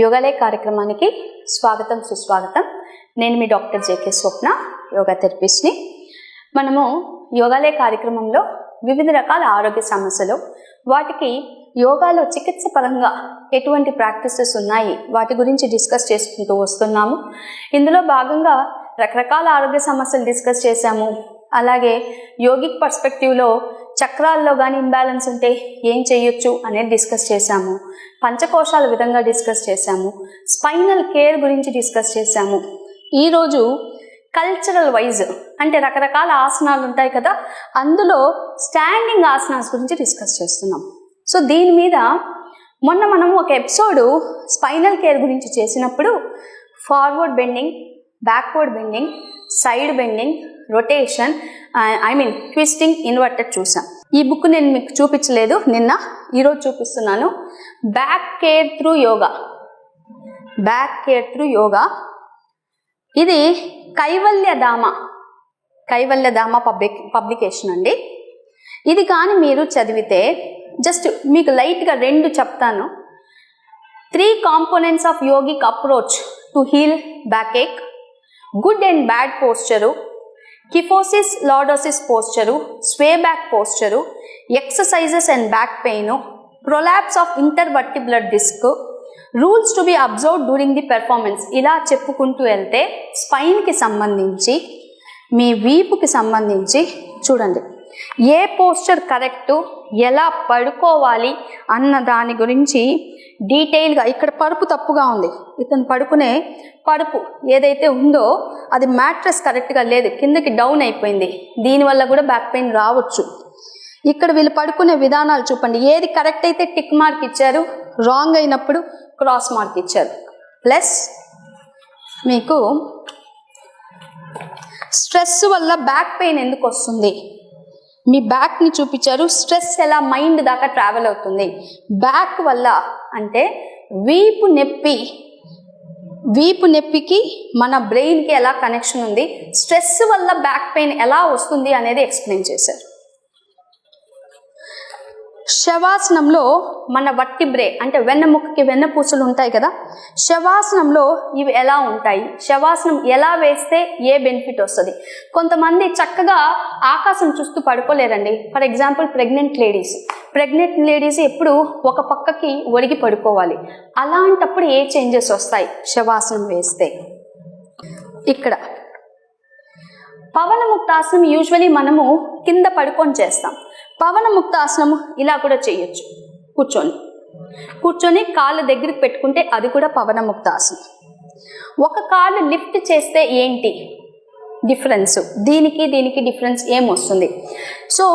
యోగాలే కార్యక్రమానికి స్వాగతం సుస్వాగతం. నేను మీ డాక్టర్ జేకే స్వప్న, యోగా థెరపిస్ట్ని. మనము యోగాలే కార్యక్రమంలో వివిధ రకాల ఆరోగ్య సమస్యలు, వాటికి యోగాలో చికిత్స పరంగా ఎటువంటి ప్రాక్టీసెస్ ఉన్నాయి, వాటి గురించి డిస్కస్ చేసుకుంటూ వస్తున్నాము. ఇందులో భాగంగా రకరకాల ఆరోగ్య సమస్యలు డిస్కస్ చేశాము. అలాగే యోగిక్ పర్స్పెక్టివ్లో చక్రాల్లో కానీ ఇంబ్యాలెన్స్ ఉంటే ఏం చేయొచ్చు అనేది డిస్కస్ చేశాము. పంచకోశాల విధంగా డిస్కస్ చేశాము. స్పైనల్ కేర్ గురించి డిస్కస్ చేశాము. ఈరోజు కల్చరల్ వైజ్ అంటే రకరకాల ఆసనాలు ఉంటాయి కదా, అందులో స్టాండింగ్ ఆసనాస్ గురించి డిస్కస్ చేస్తున్నాం. సో దీని మీద మొన్న మనము ఒక ఎపిసోడు స్పైనల్ కేర్ గురించి చేసినప్పుడు forward bending, backward bending, side bending, rotation, twisting, inverted చూసాం. ఈ బుక్ నేను మీకు చూపించలేదు నిన్న, ఈరోజు చూపిస్తున్నాను. Back care through yoga, back care through yoga. ఇది కైవల్యధామ పబ్లికేషన్ అండి. ఇది కానీ మీరు చదివితే జస్ట్ మీకు లైట్గా 2 చెప్తాను. 3 components of yogic approach to heal backache, good and bad posture, kyphosis lordosis posture, sway back posture, exercises and back pain, prolapse of intervertebral disc, rules to be observed during the performance. ఇలా చెప్పుకుంటూ వెళ్తే స్పైన్కి సంబంధించి, మీ వీపుకి సంబంధించి చూడండి ఏ posture correct, ఎలా పడుకోవాలి అన్న దాని గురించి డీటెయిల్గా. ఇక్కడ పరుపు తప్పుగా ఉంది, ఇతను పడుకునే పరుపు ఏదైతే ఉందో అది మ్యాట్రెస్ కరెక్ట్గా లేదు, కిందకి డౌన్ అయిపోయింది, దీనివల్ల కూడా బ్యాక్ పెయిన్ రావచ్చు. ఇక్కడ వీళ్ళు పడుకునే విధానాలు చూపండి. ఏది కరెక్ట్ అయితే టిక్ మార్క్ ఇచ్చారు, రాంగ్ అయినప్పుడు క్రాస్ మార్క్ ఇచ్చారు. ప్లస్ మీకు స్ట్రెస్ వల్ల బ్యాక్ పెయిన్ ఎందుకు వస్తుంది, మీ బ్యాక్ని చూపించారు. స్ట్రెస్ ఎలా మైండ్ దాకా ట్రావెల్ అవుతుంది బ్యాక్ వల్ల అంటే వీపు నొప్పికి మన బ్రెయిన్కి ఎలా కనెక్షన్ ఉంది, స్ట్రెస్ వల్ల బ్యాక్ పెయిన్ ఎలా వస్తుంది అనేది ఎక్స్ప్లెయిన్ చేశారు. శవాసనంలో మన వర్టిబ్రే అంటే వెన్నెముకకి వెన్నపూసలు ఉంటాయి కదా, శవాసనంలో ఇవి ఎలా ఉంటాయి, శవాసనం ఎలా వేస్తే ఏ బెనిఫిట్ వస్తుంది. కొంతమంది చక్కగా ఆకాశం చూస్తూ పడుకోలేరండి. ఫర్ ఎగ్జాంపుల్ ప్రెగ్నెంట్ లేడీస్ ఎప్పుడు ఒక పక్కకి ఒరిగి పడుకోవాలి. అలాంటప్పుడు ఏ చేంజెస్ వస్తాయి శవాసనం వేస్తే. ఇక్కడ పవనముక్తాసనం యూజువలీ మనము కింద పడుకొని చేస్తాం. పవనముక్తాసనము ఇలా కూడా చేయొచ్చు, కూర్చొని కాళ్ళు దగ్గరికి పెట్టుకుంటే అది కూడా పవనముక్తాసనం. ఒక కాళ్ళు లిఫ్ట్ చేస్తే ఏంటి డిఫరెన్స్, దీనికి డిఫరెన్స్ ఏమొస్తుంది. సో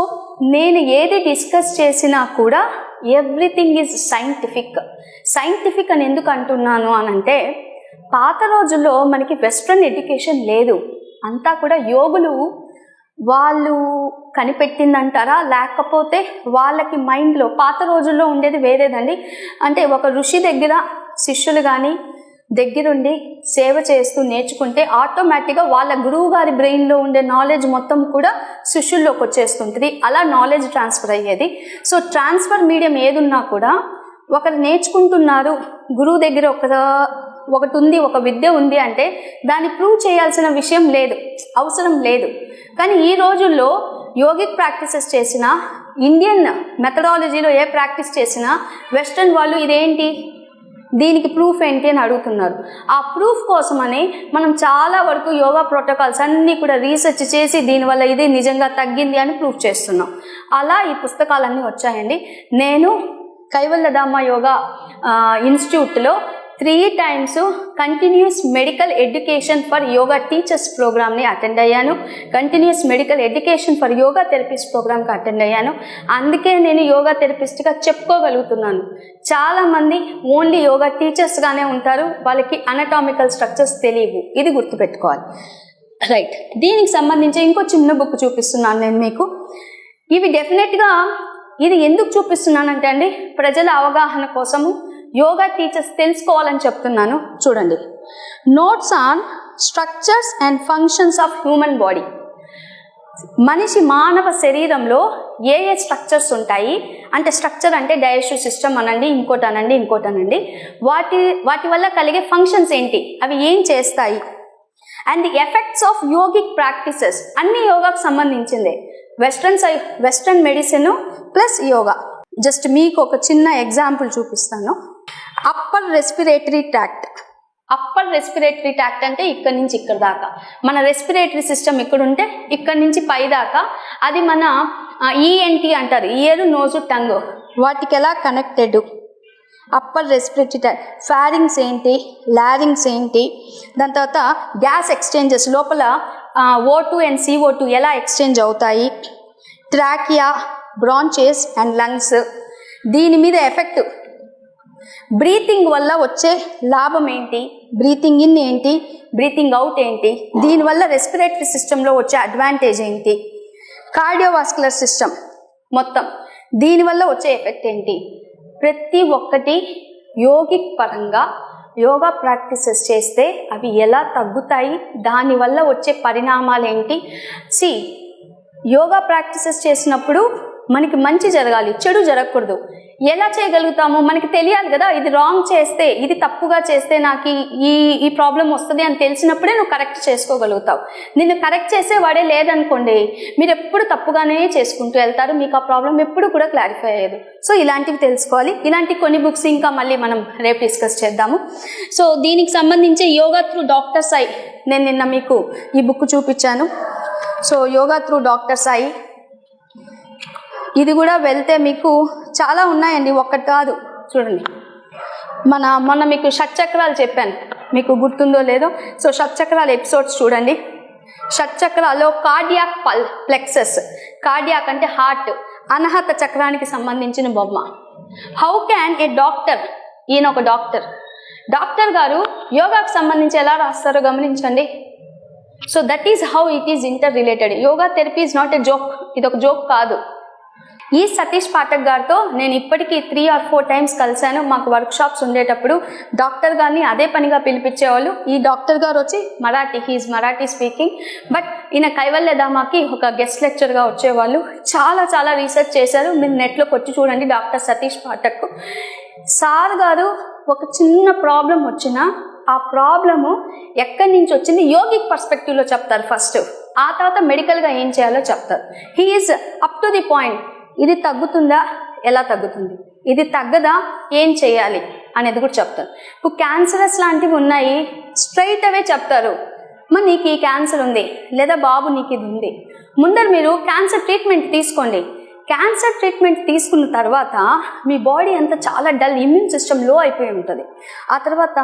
నేను ఏది డిస్కస్ చేసినా కూడా ఎవ్రీథింగ్ ఈజ్ సైంటిఫిక్ అని ఎందుకు అంటున్నాను అనంటే, పాత రోజుల్లో మనకి వెస్ట్రన్ ఎడ్యుకేషన్ లేదు, అంతా కూడా యోగులు వాళ్ళు కనిపెట్టిందంటారా, లేకపోతే వాళ్ళకి మైండ్లో పాత రోజుల్లో ఉండేది వేరేదండి. అంటే ఒక ఋషి దగ్గర శిష్యులు కానీ దగ్గరుండి సేవ చేస్తూ నేర్చుకుంటే ఆటోమేటిక్గా వాళ్ళ గురువు గారి బ్రెయిన్లో ఉండే నాలెడ్జ్ మొత్తం కూడా శిష్యుల్లోకి వచ్చేస్తుంటుంది. అలా నాలెడ్జ్ ట్రాన్స్ఫర్ అయ్యేది. సో ట్రాన్స్ఫర్ మీడియం ఏదున్నా కూడా ఒకరు నేర్చుకుంటున్నారు, గురువు దగ్గర ఒకటి ఉంది, ఒక విద్య ఉంది అంటే దాన్ని ప్రూవ్ చేయాల్సిన విషయం లేదు, అవసరం లేదు. కానీ ఈ రోజుల్లో యోగిక్ ప్రాక్టీసెస్ చేసినా, ఇండియన్ మెథడాలజీలో ఏ ప్రాక్టీస్ చేసినా వెస్ట్రన్ వాళ్ళు ఇదేంటి, దీనికి ప్రూఫ్ ఏంటి అని అడుగుతున్నారు. ఆ ప్రూఫ్ కోసమని మనం చాలా వరకు యోగా ప్రోటోకాల్స్ అన్నీ కూడా రీసెర్చ్ చేసి దీనివల్ల ఇది నిజంగా తగ్గింది అని ప్రూఫ్ చేస్తున్నాం. అలా ఈ పుస్తకాలన్నీ వచ్చాయండి. నేను కైవల్యధామ యోగా ఇన్స్టిట్యూట్లో 3 times continuous medical education for yoga teachers ప్రోగ్రామ్ని అటెండ్ అయ్యాను. Continuous medical education for yoga therapist ప్రోగ్రామ్కి అటెండ్ అయ్యాను. అందుకే నేను యోగా థెరపిస్ట్గా చెప్పుకోగలుగుతున్నాను. చాలామంది ఓన్లీ యోగా టీచర్స్గానే ఉంటారు, వాళ్ళకి అనటామికల్ స్ట్రక్చర్స్ తెలియవు, ఇది గుర్తుపెట్టుకోవాలి. రైట్, దీనికి సంబంధించి ఇంకో చిన్న బుక్ చూపిస్తున్నాను నేను మీకు. ఇవి డెఫినెట్గా ఇది ఎందుకు చూపిస్తున్నానంటే అండి, ప్రజల అవగాహన కోసము, యోగా టీచర్స్ తెలుసుకోవాలని చెప్తున్నాను. చూడండి, notes on structures and functions of human body. మనిషి మానవ శరీరంలో ఏ స్ట్రక్చర్స్ ఉంటాయి అంటే, స్ట్రక్చర్ అంటే డైజెస్టివ్ సిస్టమ్ అనండి, ఇంకోటి అనండి, వాటి వల్ల కలిగే ఫంక్షన్స్ ఏంటి, అవి ఏం చేస్తాయి, and the effects of yogic practices అన్ని యోగాకు సంబంధించిందే. Western medicine plus yoga. Just మీకు ఒక చిన్న ఎగ్జాంపుల్ చూపిస్తాను. అప్పర్ రెస్పిరేటరీ ట్రాక్ట్ అంటే ఇక్కడ నుంచి ఇక్కడ దాకా మన రెస్పిరేటరీ సిస్టమ్ ఇక్కడ ఉంటే ఇక్కడ నుంచి పై దాకా అది మన ఈఎన్టీ అంటారు, ఇయర్, నోజు, టంగ్, వాటికి ఎలా connected. Upper respiratory tract, pharynx ఏంటి, లారింగ్స్ ఏంటి, దాని తర్వాత గ్యాస్ ఎక్స్చేంజెస్ లోపల O2 అండ్ CO2 ఎలా ఎక్స్చేంజ్ అవుతాయి, ట్రాకియా, బ్రాంచెస్ అండ్ లంగ్స్, దీని మీద ఎఫెక్ట్, బ్రీతింగ్ వల్ల వచ్చే లాభం ఏంటి, బ్రీతింగ్ ఇన్ ఏంటి, బ్రీతింగ్ అవుట్ ఏంటి, దీనివల్ల రెస్పిరేటరీ సిస్టంలో వచ్చే అడ్వాంటేజ్ ఏంటి, కార్డియోవాస్కులర్ సిస్టమ్ మొత్తం దీనివల్ల వచ్చే ఎఫెక్ట్ ఏంటి, ప్రతి ఒక్కటి యోగిక్ పరంగా యోగా ప్రాక్టీసెస్ చేస్తే అవి ఎలా తగ్గుతాయి, దానివల్ల వచ్చే పరిణామాలు ఏంటి. యోగా ప్రాక్టీసెస్ చేసినప్పుడు మనకి మంచి జరగాలి, చెడు జరగకూడదు. ఎలా చేయగలుగుతాము, మనకి తెలియాలి కదా, ఇది రాంగ్ చేస్తే, ఇది తప్పుగా చేస్తే నాకు ఈ ప్రాబ్లం వస్తుంది అని తెలిసినప్పుడే నువ్వు కరెక్ట్ చేసుకోగలుగుతావు. నిన్ను కరెక్ట్ చేసేవాడే లేదనుకోండి, మీరు ఎప్పుడు తప్పుగానే చేసుకుంటూ వెళ్తారు, మీకు ఆ ప్రాబ్లం ఎప్పుడు కూడా క్లారిఫై అయ్యేది. సో ఇలాంటివి తెలుసుకోవాలి. ఇలాంటి కొన్ని బుక్స్ ఇంకా మళ్ళీ మనం రేపు డిస్కస్ చేద్దాము. సో దీనికి సంబంధించి యోగా త్రూ డాక్టర్ సాయి, నేను నిన్న మీకు ఈ బుక్ చూపించాను. So yoga through doctor Sai, ఇది కూడా వెళ్తే మీకు చాలా ఉన్నాయండి, ఒక్కటి కాదు. చూడండి, మొన్న మీకు షట్చక్రాలు చెప్పాను, మీకు గుర్తుందో లేదో. సో షట్చక్రాల ఎపిసోడ్స్ చూడండి. షట్చక్రాల్లో కార్డియాక్ ప్లెక్సస్, కార్డియాక్ అంటే హార్ట్, అనాహత చక్రానికి సంబంధించిన బొమ్మ. హౌ క్యాన్ ఏ డాక్టర్, ఈయన ఒక డాక్టర్ గారు యోగాకు సంబంధించి ఎలా రాస్తారో గమనించండి. So that is how it is inter related. Yoga therapy is not a joke, ఇది ఒక జోక్ కాదు. ఈ సతీష్ పాఠక్ గారితో నేను ఇప్పటికీ 3 or 4 times కలిశాను. మాకు వర్క్షాప్స్ ఉండేటప్పుడు డాక్టర్ గారిని అదే పనిగా పిలిపించేవాళ్ళు. ఈ డాక్టర్ గారు వచ్చి హీఈస్ మరాఠీ స్పీకింగ్, బట్ ఈయన కైవల్యధామాకి ఒక గెస్ట్ లెక్చర్గా వచ్చేవాళ్ళు. చాలా రీసెర్చ్ చేశారు, మీరు నెట్లో కొట్టి చూడండి. డాక్టర్ సతీష్ పాఠక్ సార్ గారు ఒక చిన్న ప్రాబ్లం వచ్చినా ఆ ప్రాబ్లము ఎక్కడి నుంచి వచ్చింది యోగిక్ పర్స్పెక్టివ్లో చెప్తారు ఫస్ట్, ఆ తర్వాత మెడికల్గా ఏం చేయాలో చెప్తారు. He is up to the point. ఇది తగ్గుతుందా, ఎలా తగ్గుతుంది, ఇది తగ్గదా, ఏం చేయాలి అనేది కూడా చెప్తారు. ఇప్పుడు క్యాన్సరస్ లాంటివి ఉన్నాయి, స్ట్రైట్ అవే చెప్తారు, మరి నీకు ఈ క్యాన్సర్ ఉంది, లేదా బాబు నీకు ఇది ఉంది, ముందర మీరు క్యాన్సర్ ట్రీట్మెంట్ తీసుకోండి. క్యాన్సర్ ట్రీట్మెంట్ తీసుకున్న తర్వాత మీ బాడీ అంతా చాలా డల్, ఇమ్యూన్ సిస్టమ్ లో అయిపోయి ఉంటుంది. ఆ తర్వాత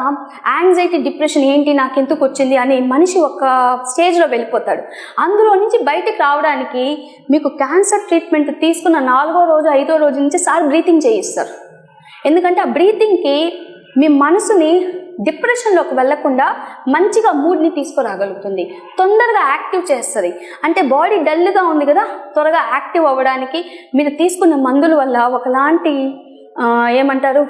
యాంగ్జైటీ, డిప్రెషన్, ఏంటి నాకు ఎందుకు వచ్చింది అని మనిషి ఒక స్టేజ్లో వెళ్ళిపోతాడు. అందులో నుంచి బయటకు రావడానికి మీకు క్యాన్సర్ ట్రీట్మెంట్ తీసుకున్న 4వ రోజు 5వ రోజు నుంచి సార్ బ్రీతింగ్ చేయిస్తారు. ఎందుకంటే ఆ బ్రీతింగ్కి మీ మనసుని డిప్రెషన్లోకి వెళ్లకుండా మంచిగా మూడ్ని తీసుకురాగలుగుతుంది, తొందరగా యాక్టివ్ చేస్తుంది. అంటే బాడీ డల్గా ఉంది కదా, త్వరగా యాక్టివ్ అవ్వడానికి మీరు తీసుకున్న మందుల వల్ల ఒకలాంటి ఏమంటారు,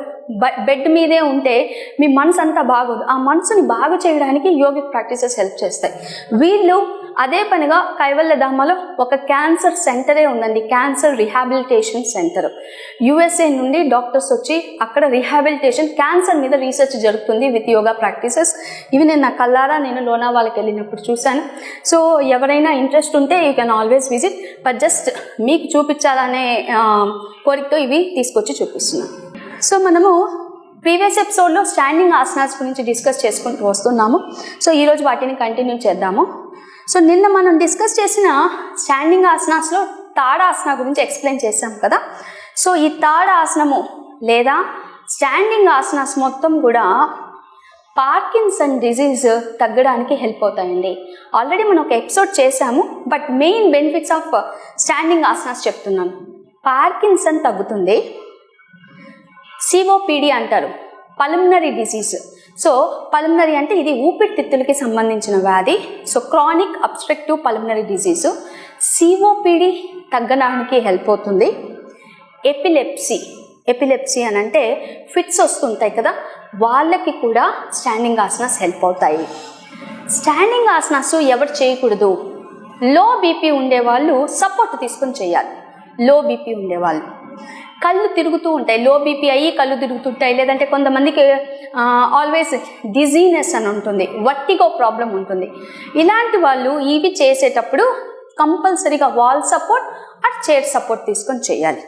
బెడ్ మీదే ఉంటే మీ మనసు అంతా బాగోదు. ఆ మనసుని బాగు చేయడానికి యోగిక్ ప్రాక్టీసెస్ హెల్ప్ చేస్తాయి. వీళ్ళు అదే పనిగా కైవల్యధామలో ఒక క్యాన్సర్ సెంటరే ఉందండి, క్యాన్సర్ రిహాబిలిటేషన్ సెంటర్. USA నుండి డాక్టర్స్ వచ్చి అక్కడ రిహాబిలిటేషన్, క్యాన్సర్ మీద రీసెర్చ్ జరుగుతుంది విత్ యోగా ప్రాక్టీసెస్. ఇవి నేను నా కల్లారా నేను లోనావాలాకి వెళ్ళినప్పుడు చూశాను. సో ఎవరైనా ఇంట్రెస్ట్ ఉంటే you can always visit, but just మీకు చూపించాలనే కోరికతో ఇవి తీసుకొచ్చి చూపిస్తున్నాను. సో మనము ప్రీవియస్ ఎపిసోడ్లో స్టాండింగ్ ఆసనాస్ గురించి డిస్కస్ చేసుకుంటూ వస్తున్నాము. సో ఈరోజు వాటిని కంటిన్యూ చేద్దాము. సో నిన్న మనం డిస్కస్ చేసిన స్టాండింగ్ ఆసనాస్లో తాడాసన గురించి ఎక్స్ప్లెయిన్ చేసాం కదా. సో ఈ తాడాసనము లేదా స్టాండింగ్ ఆసనాస్ మొత్తం కూడా పార్కిన్సన్ డిజీజ్ తగ్గడానికి హెల్ప్ అవుతాయండి. ఆల్రెడీ మనం ఒక ఎపిసోడ్ చేసాము, but main benefits of standing asanas చెప్తున్నాను. పార్కిన్సన్ తగ్గుతుంది, COPD అంటారు, పల్మనరీ డిసీజ్. సో పల్మనరీ అంటే ఇది ఊపిరితిత్తులకి సంబంధించిన వ్యాధి. So chronic obstructive pulmonary disease, COPD తగ్గడానికి హెల్ప్ అవుతుంది. ఎపిలెప్సీ అని అంటే ఫిట్స్ వస్తుంటాయి కదా, వాళ్ళకి కూడా స్టాండింగ్ ఆసనాస్ హెల్ప్ అవుతాయి. స్టాండింగ్ ఆసనాస్ ఎవరు చేయకూడదు లో బీపీ ఉండేవాళ్ళు సపోర్ట్ తీసుకొని చేయాలి. లో బీపీ ఉండేవాళ్ళు కళ్ళు తిరుగుతూ ఉంటాయి, లో బీపీ అయ్యి కళ్ళు తిరుగుతుంటాయి, లేదంటే కొంతమందికి ఆల్వేస్ డిజీనెస్ అని ఉంటుంది, వర్టిగో ప్రాబ్లం ఉంటుంది. ఇలాంటి వాళ్ళు ఇవి చేసేటప్పుడు కంపల్సరీగా wall support or chair support తీసుకొని చేయాలి.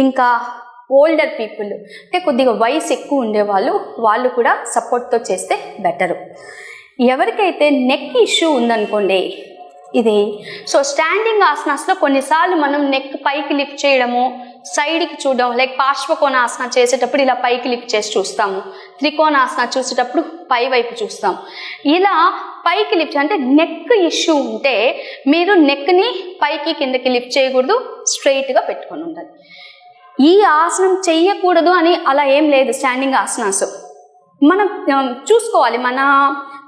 ఇంకా ఓల్డర్ పీపుల్ అంటే కొద్దిగా వయసు ఎక్కువ ఉండేవాళ్ళు, వాళ్ళు కూడా సపోర్ట్తో చేస్తే బెటరు. ఎవరికైతే నెక్ ఇష్యూ ఉందనుకోండి ఇది, సో స్టాండింగ్ ఆసనాస్లో కొన్నిసార్లు మనం నెక్ పైకి లిఫ్ట్ చేయడము, సైడ్కి చూడడం, లైక్ పార్శ్వకోణాసన చేసేటప్పుడు ఇలా పైకి లిఫ్ట్ చేసి చూస్తాము, త్రికోణాసన చూసేటప్పుడు పై వైపు చూస్తాం. ఇలా పైకి లిఫ్ట్ అంటే నెక్ ఇష్యూ ఉంటే మీరు నెక్ని పైకి కిందకి లిఫ్ట్ చేయకూడదు, స్ట్రైట్గా పెట్టుకొని ఉండాలి. ఈ ఆసనం చెయ్యకూడదు అని అలా ఏం లేదు. స్టాండింగ్ ఆసనాస్ మనం చూసుకోవాలి మన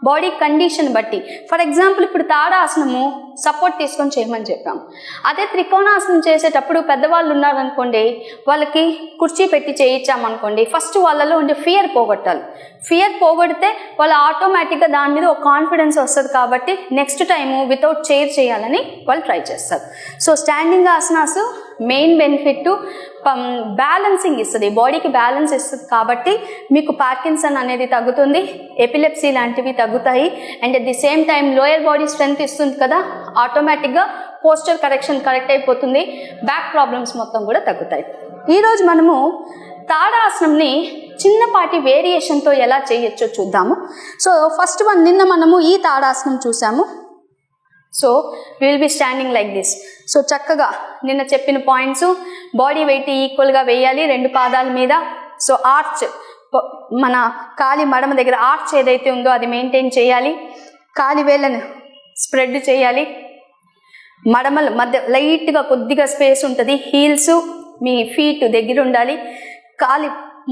బాడీ కండిషన్ బట్టి. ఫర్ ఎగ్జాంపుల్ ఇప్పుడు తాడాసనము సపోర్ట్ తీసుకొని చేయమని చెప్పాం. అదే త్రికోణాసనం చేసేటప్పుడు పెద్దవాళ్ళు ఉన్నారనుకోండి, వాళ్ళకి కుర్చీ పెట్టి చేయించామనుకోండి, ఫస్ట్ వాళ్ళలో ఉండే ఫియర్ పోగొట్టాలి. ఫియర్ పోగొడితే వాళ్ళు ఆటోమేటిక్గా దాని మీద ఒక కాన్ఫిడెన్స్ వస్తుంది. కాబట్టి నెక్స్ట్ టైము వితౌట్ చైర్ చేయాలని వాళ్ళు ట్రై చేస్తారు. So standing asanas main benefit balancing ఇస్తుంది, బాడీకి బ్యాలెన్స్ ఇస్తుంది. కాబట్టి మీకు పార్కిన్సన్ అనేది తగ్గుతుంది, ఎపిలెప్సీ లాంటివి తగ్గుతాయి. And at the same time lower body strength ఇస్తుంది కదా, ఆటోమేటిక్గా పోస్చర్ కరెక్షన్ కరెక్ట్ అయిపోతుంది, బ్యాక్ ప్రాబ్లమ్స్ మొత్తం కూడా తగ్గుతాయి. ఈరోజు మనము తాడాసనంని చిన్నపాటి వేరియేషన్తో ఎలా చేయొచ్చో చూద్దాము. సో ఫస్ట్ వన్, నిన్న మనము ఈ తాడాసనం చూసాము. So will be standing like this. So చక్కగా నిన్న చెప్పిన పాయింట్స్, బాడీ వెయిట్ ఈక్వల్గా వేయాలి 2 పాదాల మీద. సో ఆర్చ్, మన కాలి మడమ దగ్గర ఆర్చ్ ఏదైతే ఉందో అది మెయింటైన్ చేయాలి. కాలి వేళ్ళను స్ప్రెడ్ చేయాలి, మడమల మధ్య లైట్గా కొద్దిగా స్పేస్ ఉంటుంది. హీల్స్ మీ ఫీట్ దగ్గర ఉండాలి,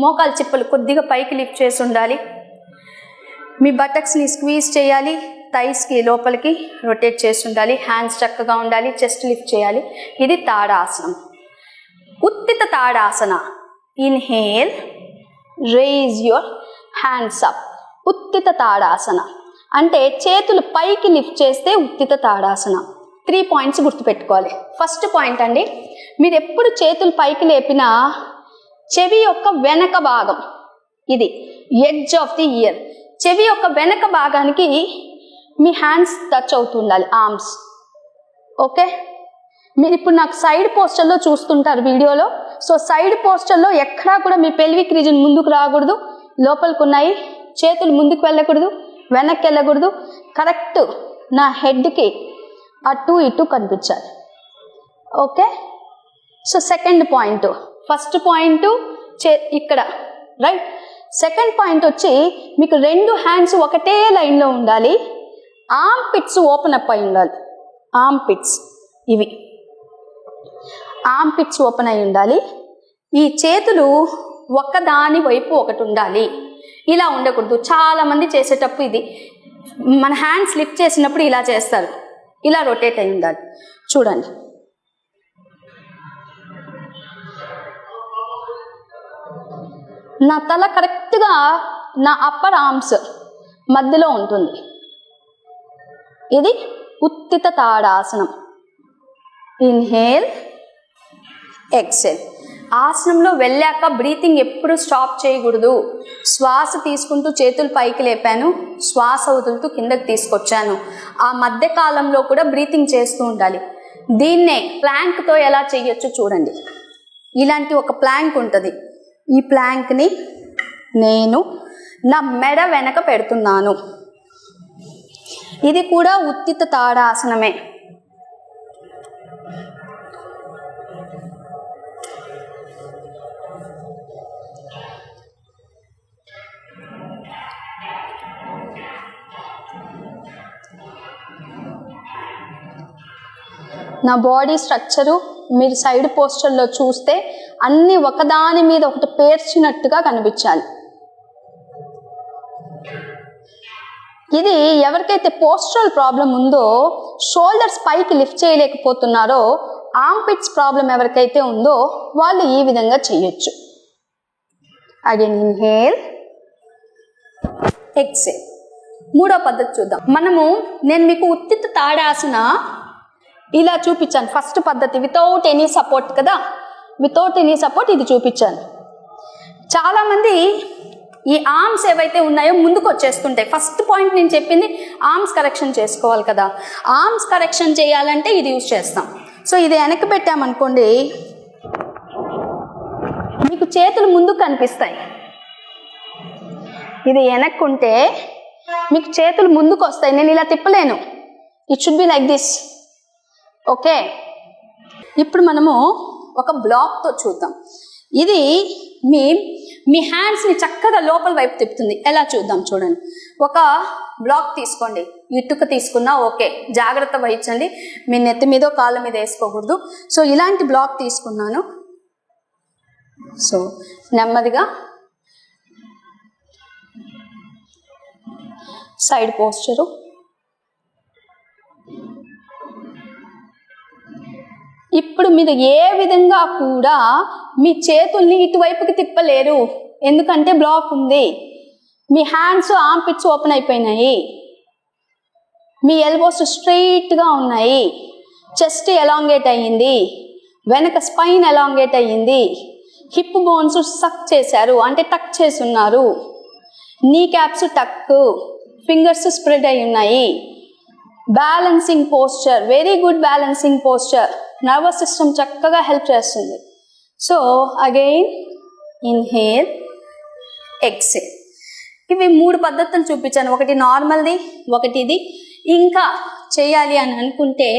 మోకాలు చిప్పలు కొద్దిగా పైకి లిఫ్ట్ చేసి ఉండాలి. మీ బటక్స్ని స్క్వీజ్ చేయాలి, థైస్కి లోపలికి రొటేట్ చేసి ఉండాలి, హ్యాండ్స్ చక్కగా ఉండాలి, చెస్ట్ లిఫ్ట్ చేయాలి. ఇది తాడాసనం. Utthita tadasana, inhale, raise your hands up. Utthita tadasana అంటే చేతులు పైకి లిఫ్ట్ చేస్తే ఉత్తిత తాడాసన. 3 పాయింట్స్ గుర్తుపెట్టుకోవాలి. ఫస్ట్ పాయింట్ అండి, మీరు ఎప్పుడు చేతులు పైకి లేపినా చెవి యొక్క వెనక భాగం, ఇది ఎడ్జ్ ఆఫ్ ది ఇయర్, చెవి యొక్క వెనక భాగానికి మీ హ్యాండ్స్ టచ్ అవుతుండాలి, ఆర్మ్స్. ఓకే, మీరు ఇప్పుడు నాకు సైడ్ పోస్చర్లో చూస్తుంటారు వీడియోలో. సో సైడ్ పోస్చర్లో ఎక్కడా కూడా మీ పెల్విక్ రీజన్ ముందుకు రాకూడదు, లోపలికి ఉన్నాయి. చేతులు ముందుకు వెళ్ళకూడదు, వెనక్కి వెళ్ళకూడదు. కరెక్ట్ నా హెడ్కి అటు ఇటు కనిపించాలి. Okay, so second point, first point ఇక్కడ రైట్. సెకండ్ పాయింట్ వచ్చి మీకు 2 హ్యాండ్స్ ఒకటే లైన్లో ఉండాలి. ఆర్మ్ పిట్స్ ఓపెన్ అప్ అయి ఉండాలి. ఆర్మ్ పిట్స్ ఇవి ఆర్మ్ పిట్స్ ఓపెన్ అయి ఉండాలి. ఈ చేతులు ఒకదాని వైపు ఒకటి ఉండాలి, ఇలా ఉండకూడదు. చాలామంది చేసేటప్పుడు ఇది మన హ్యాండ్స్ లిఫ్ట్ చేసినప్పుడు ఇలా చేస్తారు, ఇలా రొటేట్ అయి ఉండాలి. చూడండి, నా తల కరెక్ట్గా నా అప్పర్ ఆర్మ్స్ మధ్యలో ఉంటుంది. ఇది ఉత్తిత తాడాసనం. Inhale, exhale. ఆసనంలో వెళ్ళాక బ్రీతింగ్ ఎప్పుడు స్టాప్ చేయకూడదు. శ్వాస తీసుకుంటూ చేతులు పైకి లేపాను, శ్వాస వదులుతూ కిందకి తీసుకొచ్చాను. ఆ మధ్య కాలంలో కూడా బ్రీతింగ్ చేస్తూ ఉండాలి. దీన్నే ప్లాంక్తో ఎలా చేయొచ్చు చూడండి. ఇలాంటి ఒక ప్లాంక్ ఉంటుంది. ఈ ప్లాంక్ని నేను నా మెడ వెనక పెడుతున్నాను. ఇది కూడా ఉత్తిత తాడాసనమే. నా బాడీ స్ట్రక్చరు మీరు సైడ్ పోస్చర్లో చూస్తే అన్నీ ఒకదాని మీద ఒకటి పేర్చినట్టుగా కనిపించాలి. ఇది ఎవరికైతే పోస్చరల్ ప్రాబ్లం ఉందో, షోల్డర్స్ పైకి లిఫ్ట్ చేయలేకపోతున్నారో, ఆర్మ్ పిట్స్ ప్రాబ్లం ఎవరికైతే ఉందో వాళ్ళు ఈ విధంగా చేయొచ్చు. Again inhale, exhale. మూడో పద్ధతి చూద్దాం. నేను మీకు ఉత్తిత తాడాసన ఇలా చూపించాను. ఫస్ట్ పద్ధతి వితౌట్ ఎనీ సపోర్ట్ కదా, వితౌట్ ఎనీ సపోర్ట్ ఇది చూపించాను. చాలామంది ఈ ఆర్మ్స్ ఏవైతే ఉన్నాయో ముందుకు వచ్చేస్తుంటాయి. ఫస్ట్ పాయింట్ నేను చెప్పింది ఆర్మ్స్ కరెక్షన్ చేసుకోవాలి కదా, ఆర్మ్స్ కరెక్షన్ చేయాలంటే ఇది యూజ్ చేస్తాం. సో ఇది వెనక్కి పెట్టామనుకోండి, మీకు చేతులు ముందుకు కనిపిస్తాయి. ఇది వెనక్కుంటే మీకు చేతులు ముందుకు వస్తాయి. నేను ఇలా తిప్పలేను, it should be like this. Okay, ఇప్పుడు మనము ఒక బ్లాక్తో చూద్దాం. ఇది మీ హ్యాండ్స్ని చక్కగా లోపల వైపు తిప్పుతుంది. ఎలా చూద్దాం చూడండి. ఒక బ్లాక్ తీసుకోండి, ఇటుక తీసుకున్నా ఓకే, జాగ్రత్త వహించండి, మీ నెత్తి మీదో కాళ్ళ మీద వేసుకోకూడదు. సో ఇలాంటి బ్లాక్ తీసుకున్నాను. సో నెమ్మదిగా సైడ్ పోస్చరు, ఇప్పుడు మీరు ఏ విధంగా కూడా మీ చేతుల్ని ఇటువైపుకి తిప్పలేరు, ఎందుకంటే బ్లాక్ ఉంది. మీ హ్యాండ్స్ ఆర్మ్పిట్స్ ఓపెన్ అయిపోయినాయి, మీ ఎల్బోస్ స్ట్రైట్గా ఉన్నాయి, చెస్ట్ ఎలాంగేట్ అయ్యింది, వెనక స్పైన్ ఎలాంగేట్ అయ్యింది, హిప్ బోన్స్ సక్ చేశారు అంటే టక్ చేసి ఉన్నారు, నీ క్యాప్స్ టక్, ఫింగర్స్ స్ప్రెడ్ అయి ఉన్నాయి. Balancing posture, very good balancing posture, nervous system చక్కగా హెల్ప్ చేస్తుంది. So again inhale, exhale. ఇవి 3 పద్ధతులు చూపించాను. ఒకటి నార్మల్ది, ఒకటి ఇది. ఇంకా చేయాలి అని అనుకుంటే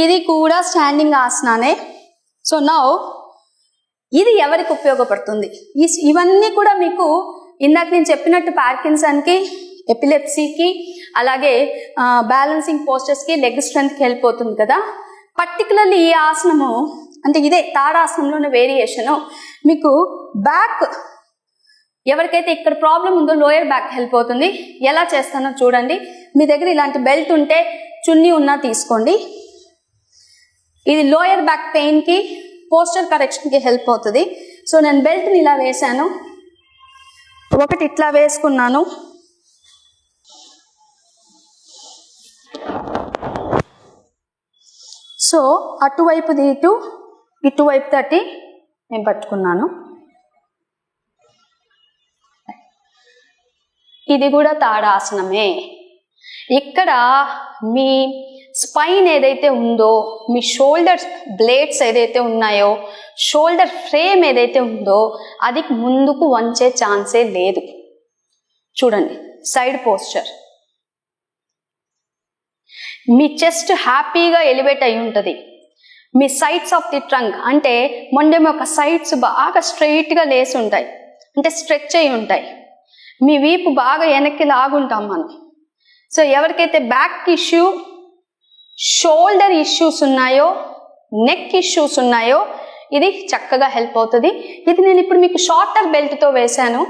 ఇది కూడా స్టాండింగ్ ఆసనానే. సో నౌ ఇది ఎవరికి ఉపయోగపడుతుంది? ఇవన్నీ కూడా మీకు ఇందాక నేను చెప్పినట్టు పార్కిన్సన్కి, ఎపిలెప్సీకి, అలాగే బ్యాలెన్సింగ్ పోస్టర్స్కి, లెగ్ స్ట్రెంత్కి హెల్ప్ అవుతుంది కదా. పర్టికులర్లీ ఈ ఆసనము అంటే ఇదే తాడాసనంలోని వేరియేషను మీకు బ్యాక్, ఎవరికైతే ఇక్కడ ప్రాబ్లం ఉందో లోయర్ బ్యాక్ హెల్ప్ అవుతుంది. ఎలా చేస్తానో చూడండి. మీ దగ్గర ఇలాంటి బెల్ట్ ఉంటే, చున్నీ ఉన్నా తీసుకోండి. ఇది లోయర్ బ్యాక్ పెయిన్కి, పోస్చర్ కరెక్షన్కి హెల్ప్ అవుతుంది. సో నేను బెల్ట్ని ఇలా వేసాను, ఒకటి ఇట్లా వేసుకున్నాను. సో అటువైపుది ఇటువైపు తట్టి నేను పట్టుకున్నాను. ఇది కూడా తాడాసనమే. ఇక్కడ మీ స్పైన్ ఏదైతే ఉందో, మీ షోల్డర్ బ్లేడ్స్ ఏదైతే ఉన్నాయో, షోల్డర్ ఫ్రేమ్ ఏదైతే ఉందో అది ముందుకు వంచే ఛాన్సే లేదు. చూడండి, సైడ్ పోస్చర్. మీ చెస్ట్ హ్యాపీగా ఎలివేట్ అయి ఉంటుంది. మీ సైడ్స్ ఆఫ్ ది ట్రంక్ అంటే మొండెం యొక్క సైడ్స్ బాగా స్ట్రైట్గా లేసి ఉంటాయి, అంటే స్ట్రెచ్ అయి ఉంటాయి. మీ వీపు బాగా వెనక్కి లాగుంటాం మనం. సో ఎవరికైతే బ్యాక్ ఇష్యూ, షోల్డర్ ఇష్యూస్ ఉన్నాయో, నెక్ ఇష్యూస్ ఉన్నాయో ఇది చక్కగా హెల్ప్ అవుతుంది. ఇది నేను ఇప్పుడు మీకు షార్టర్ బెల్ట్తో వేశాను.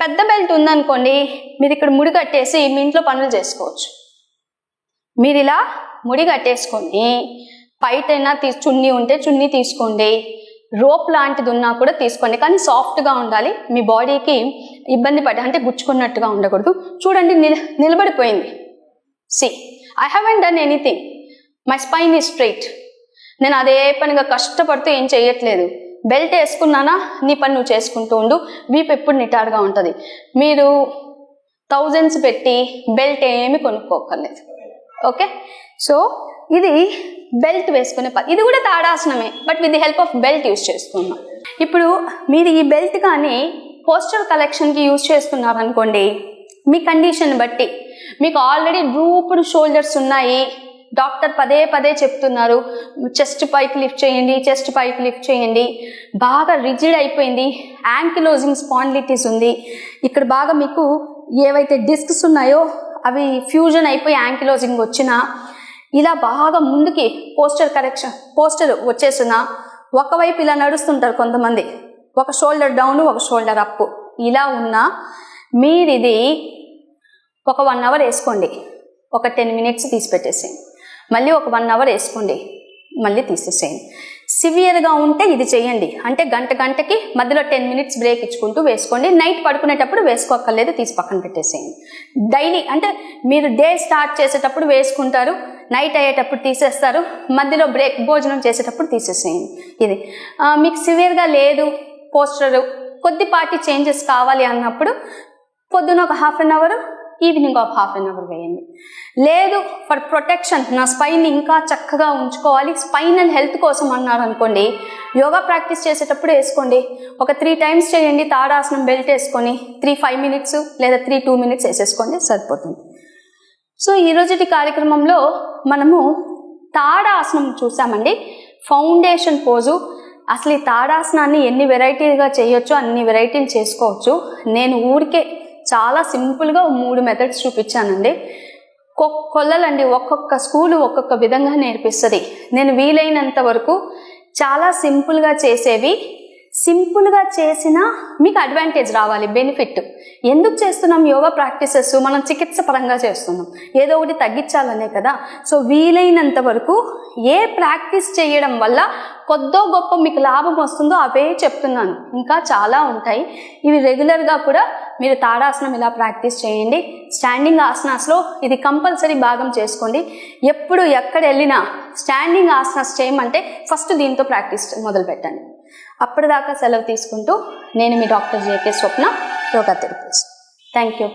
పెద్ద బెల్ట్ ఉందనుకోండి, మీరు ఇక్కడ ముడి కట్టేసి మీ ఇంట్లో పనులు చేసుకోవచ్చు. మీరు ఇలా ముడి కట్టేసుకొని పైటైనా చున్నీ ఉంటే చున్నీ తీసుకోండి, రోప్ లాంటిది ఉన్నా కూడా తీసుకోండి, కానీ సాఫ్ట్గా ఉండాలి. మీ బాడీకి ఇబ్బంది అంటే గుచ్చుకున్నట్టుగా ఉండకూడదు. చూడండి, నిలబడిపోయింది. See, I haven't done anything, my spine is straight. నేను అదే పనిగా కష్టపడుతూ ఏం చేయట్లేదు. బెల్ట్ వేసుకున్నానా, నీ పని నువ్వు చేసుకుంటూ ఉండు. వీపు ఎప్పుడు నిటారుగా ఉంటుంది. మీరు థౌజండ్స్ పెట్టి బెల్ట్ ఏమి కొనుక్కోకర్లేదు. ఓకే, సో ఇది బెల్ట్ వేసుకునే ఇది కూడా తాడాసనమే, but with the help of belt use చేస్తున్నాం. ఇప్పుడు మీరు ఈ బెల్ట్ కానీ పోస్చర్ కలెక్షన్కి యూజ్ చేస్తున్నారు అనుకోండి, మీ కండిషన్ బట్టి, మీకు ఆల్రెడీ డ్రూప్డ్ షోల్డర్స్ ఉన్నాయి, డాక్టర్ పదే పదే చెప్తున్నారు చెస్ట్ పైకి లిఫ్ట్ చేయండి, చెస్ట్ పైకి లిఫ్ట్ చేయండి, బాగా రిజిడ్ అయిపోయింది, యాంకిలోజింగ్ స్పాండిలిటిస్ ఉంది, ఇక్కడ బాగా మీకు ఏవైతే డిస్క్స్ ఉన్నాయో అవి ఫ్యూజన్ అయిపోయి యాంకిలోజింగ్ వచ్చినా, ఇలా బాగా ముందుకి పోస్టర్ వచ్చేసినా, ఒకవైపు ఇలా నడుస్తుంటారు కొంతమంది, ఒక షోల్డర్ డౌన్ ఒక షోల్డర్ అప్, ఇలా ఉన్నా మీరు ఇది ఒక 1 అవర్ వేసుకోండి, ఒక 10 మినిట్స్ తీసి పెట్టేసేయండి, మళ్ళీ ఒక 1 అవర్ వేసుకోండి, మళ్ళీ తీసేసేయండి. సివియర్గా ఉంటే ఇది చేయండి, అంటే గంటకి మధ్యలో 10 మినిట్స్ బ్రేక్ ఇచ్చుకుంటూ వేసుకోండి. నైట్ పడుకునేటప్పుడు వేసుకోక్కర్లేదు, తీసి పక్కన పెట్టేసేయండి. డైలీ అంటే మీరు డే స్టార్ట్ చేసేటప్పుడు వేసుకుంటారు, నైట్ అయ్యేటప్పుడు తీసేస్తారు, మధ్యలో బ్రేక్ భోజనం చేసేటప్పుడు తీసేసేయండి. ఇది మీకు సివియర్గా లేదు, పోస్చర్ కొద్దిపాటి చేంజెస్ కావాలి అన్నప్పుడు పొద్దున ఒక 1/2 అవర్, ఈవినింగ్ ఒక 1/2 అవర్ వేయండి. లేదు ఫర్ ప్రొటెక్షన్, నా స్పైన్ ఇంకా చక్కగా ఉంచుకోవాలి, స్పైనల్ హెల్త్ కోసం అన్నారు అనుకోండి, యోగా ప్రాక్టీస్ చేసేటప్పుడు వేసుకోండి. ఒక 3 టైమ్స్ చేయండి, తాడాసనం బెల్ట్ వేసుకొని 5 మినిట్స్ లేదా 2 మినిట్స్ వేసేసుకోండి, సరిపోతుంది. సో ఈరోజుటి కార్యక్రమంలో మనము తాడాసనం చూసామండి, ఫౌండేషన్ పోజు. అసలు ఈ తాడాసనాన్ని ఎన్ని వెరైటీగా చేయొచ్చో అన్ని వెరైటీలు చేసుకోవచ్చు. నేను ఊరికే చాలా సింపుల్గా 3 మెథడ్స్ చూపించానండి. కొల్లలండి, ఒక్కొక్క స్కూలు ఒక్కొక్క విధంగా నేర్పిస్తుంది. నేను వీలైనంత వరకు చాలా సింపుల్గా చేసేవి, సింపుల్గా చేసినా మీకు అడ్వాంటేజ్ రావాలి, బెనిఫిట్. ఎందుకు చేస్తున్నాం యోగా ప్రాక్టీసెస్? మనం చికిత్స పరంగా చేస్తున్నాం, ఏదో ఒకటి తగ్గించాలనే కదా. సో వీలైనంత వరకు ఏ ప్రాక్టీస్ చేయడం వల్ల కొద్దో గొప్ప మీకు లాభం వస్తుందో అవే చెప్తున్నాను. ఇంకా చాలా ఉంటాయి, ఇవి రెగ్యులర్గా కూడా మీరు తాడాసనం ఇలా ప్రాక్టీస్ చేయండి. స్టాండింగ్ ఆసనాస్లో ఇది కంపల్సరీ భాగం చేసుకోండి. ఎప్పుడు ఎక్కడ వెళ్ళినా స్టాండింగ్ ఆసనాస్ చేయమంటే ఫస్ట్ దీంతో ప్రాక్టీస్ మొదలు పెట్టండి. అప్పటిదాకా సెలవు తీసుకుంటూ నేను మీ doctor JK Swapna, yoga therapist. Thank you.